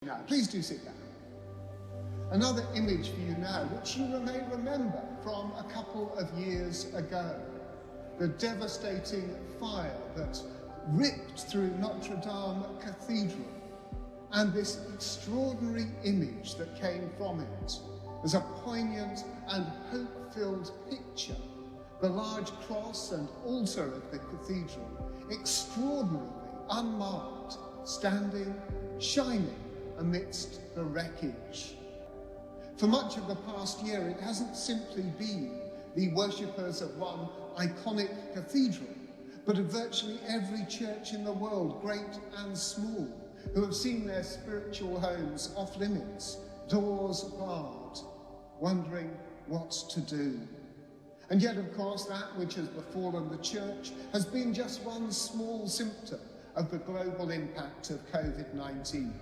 Now, please do sit down. Another image for you now, which you may remember from a couple of years ago. The devastating fire that ripped through Notre Dame Cathedral, and this extraordinary image that came from it as a poignant and hope-filled picture. The large cross and altar of the cathedral, extraordinarily unmarked, standing, shining amidst the wreckage. For much of the past year, it hasn't simply been the worshippers of one iconic cathedral, but of virtually every church in the world, great and small, who have seen their spiritual homes off limits, doors barred, wondering what to do. And yet, of course, that which has befallen the church has been just one small symptom of the global impact of COVID-19.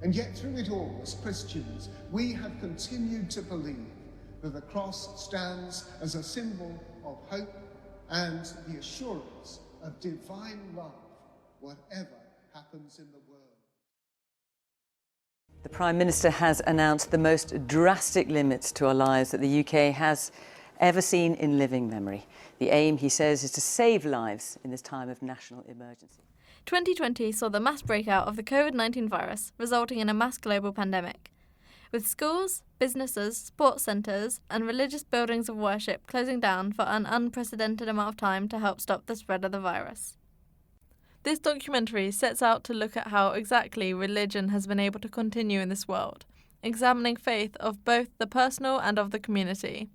And yet, through it all, as Christians, we have continued to believe that the cross stands as a symbol of hope and the assurance of divine love, whatever happens in the world. The Prime Minister has announced the most drastic limits to our lives that the UK has ever seen in living memory. The aim, he says, is to save lives in this time of national emergency. 2020 saw the mass breakout of the COVID-19 virus, resulting in a mass global pandemic, with schools, businesses, sports centres and religious buildings of worship closing down for an unprecedented amount of time to help stop the spread of the virus. This documentary sets out to look at how exactly religion has been able to continue in this world, examining faith of both the personal and of the community.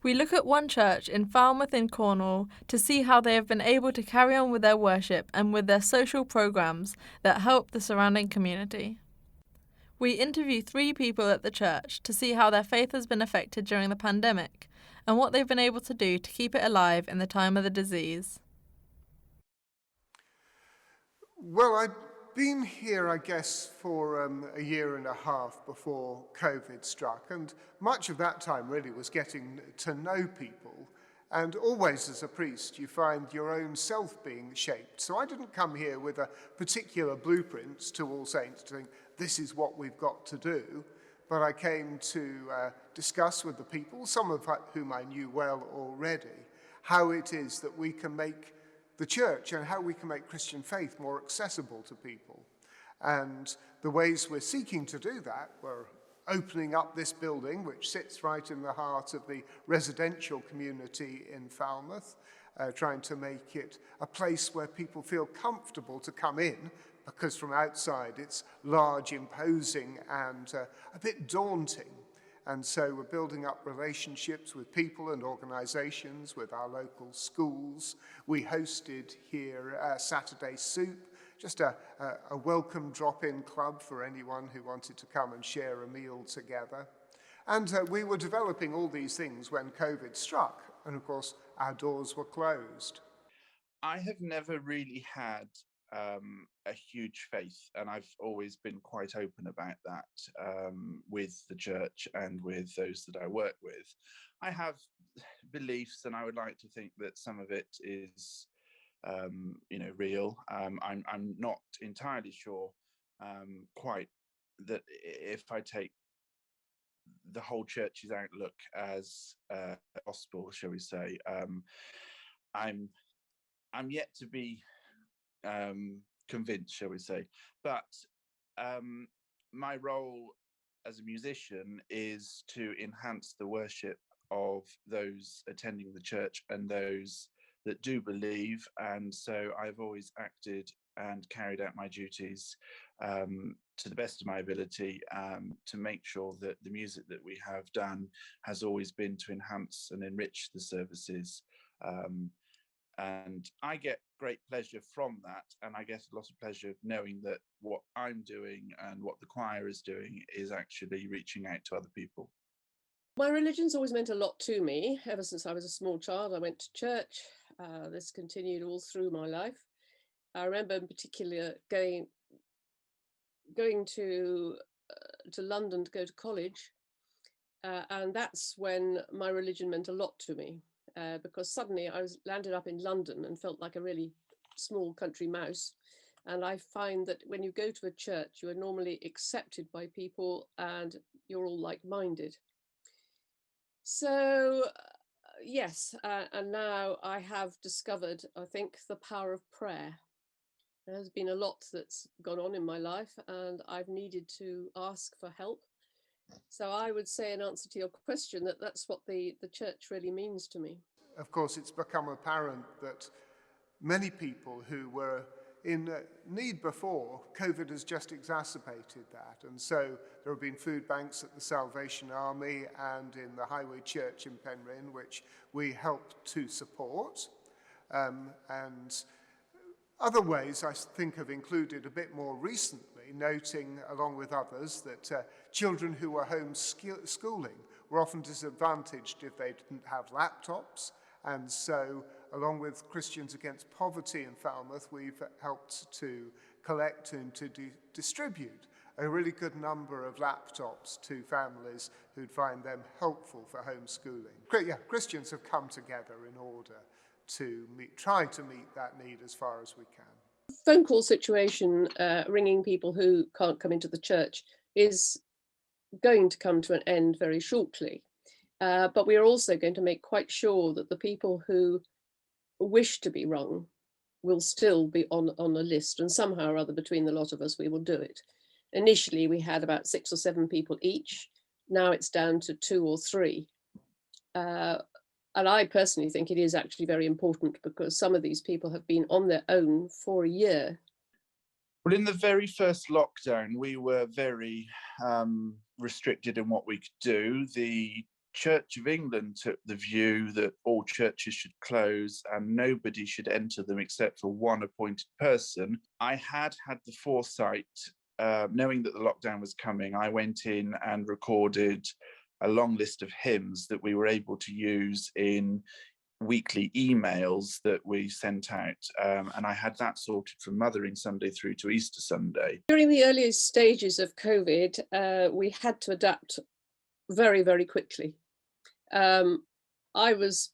We look at one church in Falmouth in Cornwall to see how they have been able to carry on with their worship and with their social programmes that help the surrounding community. We interview 3 people at the church to see how their faith has been affected during the pandemic and what they've been able to do to keep it alive in the time of the disease. Well, I'd been here, I guess, for a year and a half before COVID struck, and much of that time really was getting to know people. And always as a priest, you find your own self being shaped. So I didn't come here with a particular blueprint to All Saints to think, this is what we've got to do. But I came to discuss with the people, some of whom I knew well already, how it is that we can make the church and how we can make Christian faith more accessible to people. And the ways we're seeking to do that were opening up this building, which sits right in the heart of the residential community in Falmouth, trying to make it a place where people feel comfortable to come in, because from outside it's large, imposing, and a bit daunting. And so we're building up relationships with people and organizations, with our local schools. We hosted here Saturday Soup, just a welcome drop-in club for anyone who wanted to come and share a meal together. And we were developing all these things when COVID struck, and of course our doors were closed. I have never really had a huge faith, and I've always been quite open about that with the church and with those that I work with. I have beliefs, and I would like to think that some of it is, real. I'm not entirely sure quite that if I take the whole church's outlook as gospel, shall we say. I'm yet to be convinced, shall we say. But my role as a musician is to enhance the worship of those attending the church and those that do believe. And so I've always acted and carried out my duties to the best of my ability to make sure that the music that we have done has always been to enhance and enrich the services. And I get great pleasure from that, and I get a lot of pleasure knowing that what I'm doing and what the choir is doing is actually reaching out to other people. My religion's always meant a lot to me. Ever since I was a small child, I went to church. This continued all through my life. I remember in particular going to London to go to college, and that's when my religion meant a lot to me. Because suddenly I landed up in London and felt like a really small country mouse And I find that when you go to a church, you are normally accepted by people and you're all like-minded. So, yes, and now I have discovered, I think, the power of prayer. There's been a lot that's gone on in my life and I've needed to ask for help. So I would say, in answer to your question, that that's what the church really means to me. Of course, it's become apparent that many people who were in need before, COVID has just exacerbated that. And so there have been food banks at the Salvation Army and in the Highway Church in Penryn, which we helped to support. And other ways I think have included a bit more recently, noting along with others that children who were homeschooling were often disadvantaged if they didn't have laptops. And so, along with Christians Against Poverty in Falmouth, we've helped to collect and to distribute a really good number of laptops to families who'd find them helpful for homeschooling. Yeah, Christians have come together in order to try to meet that need as far as we can. Phone call situation, ringing people who can't come into the church, is going to come to an end very shortly. But we are also going to make quite sure that the people who wish to be rung will still be on a list, and somehow or other between the lot of us we will do it. Initially we had about 6 or 7 people each. Now it's down to 2 or 3. And I personally think it is actually very important because some of these people have been on their own for a year. Well, in the very first lockdown, we were very restricted in what we could do. The Church of England took the view that all churches should close and nobody should enter them except for one appointed person. I had the foresight, knowing that the lockdown was coming, I went in and recorded a long list of hymns that we were able to use in weekly emails that we sent out. And I had that sorted from Mothering Sunday through to Easter Sunday. During the earliest stages of COVID, we had to adapt very, very quickly. I was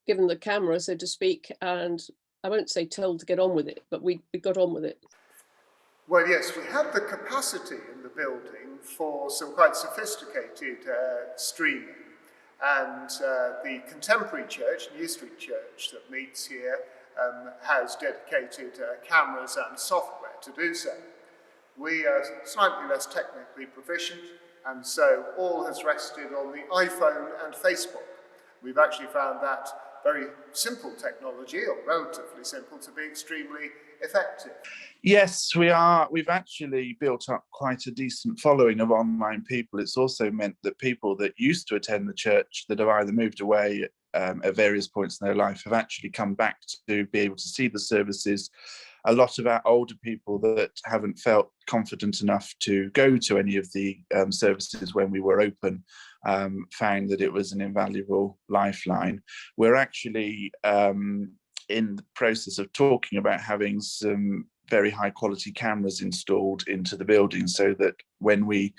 given the camera, so to speak, and I won't say told to get on with it, but we got on with it. Well, yes, we had the capacity in the building for some quite sophisticated streaming. And the Contemporary Church, New Street Church, that meets here has dedicated cameras and software to do so. We are slightly less technically proficient, and so all has rested on the iPhone and Facebook. We've actually found that very simple technology, or relatively simple, to be extremely effective. Yes, we are. We've actually built up quite a decent following of online people. It's also meant that people that used to attend the church that have either moved away at various points in their life have actually come back to be able to see the services. A lot of our older people that haven't felt confident enough to go to any of the services when we were open found that it was an invaluable lifeline. We're actually in the process of talking about having some very high quality cameras installed into the building so that when we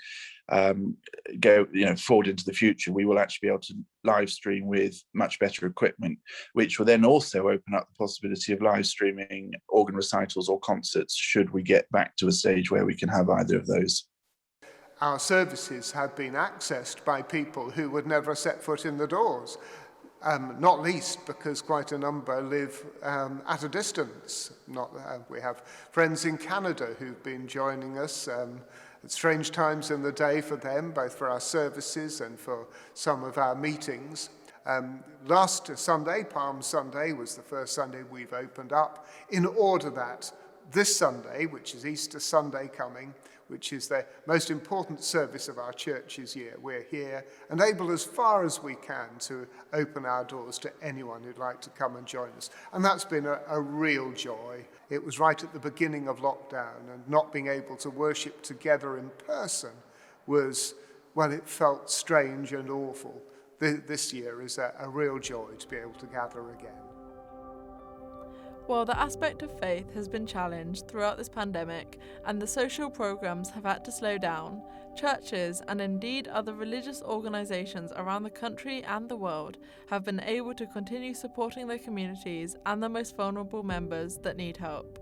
go forward into the future, we will actually be able to live stream with much better equipment, which will then also open up the possibility of live streaming organ recitals or concerts should we get back to a stage where we can have either of those. Our services have been accessed by people who would never set foot in the doors. Not least because quite a number live at a distance. We have friends in Canada who've been joining us at strange times in the day for them, both for our services and for some of our meetings. Last Sunday, Palm Sunday, was the first Sunday we've opened up, in order that this Sunday, which is Easter Sunday coming, which is the most important service of our church's year, we're here and able as far as we can to open our doors to anyone who'd like to come and join us. And that's been a real joy. It was right at the beginning of lockdown, and not being able to worship together in person was, well, it felt strange and awful. This year is a real joy to be able to gather again. While the aspect of faith has been challenged throughout this pandemic and the social programmes have had to slow down, churches and indeed other religious organisations around the country and the world have been able to continue supporting their communities and the most vulnerable members that need help.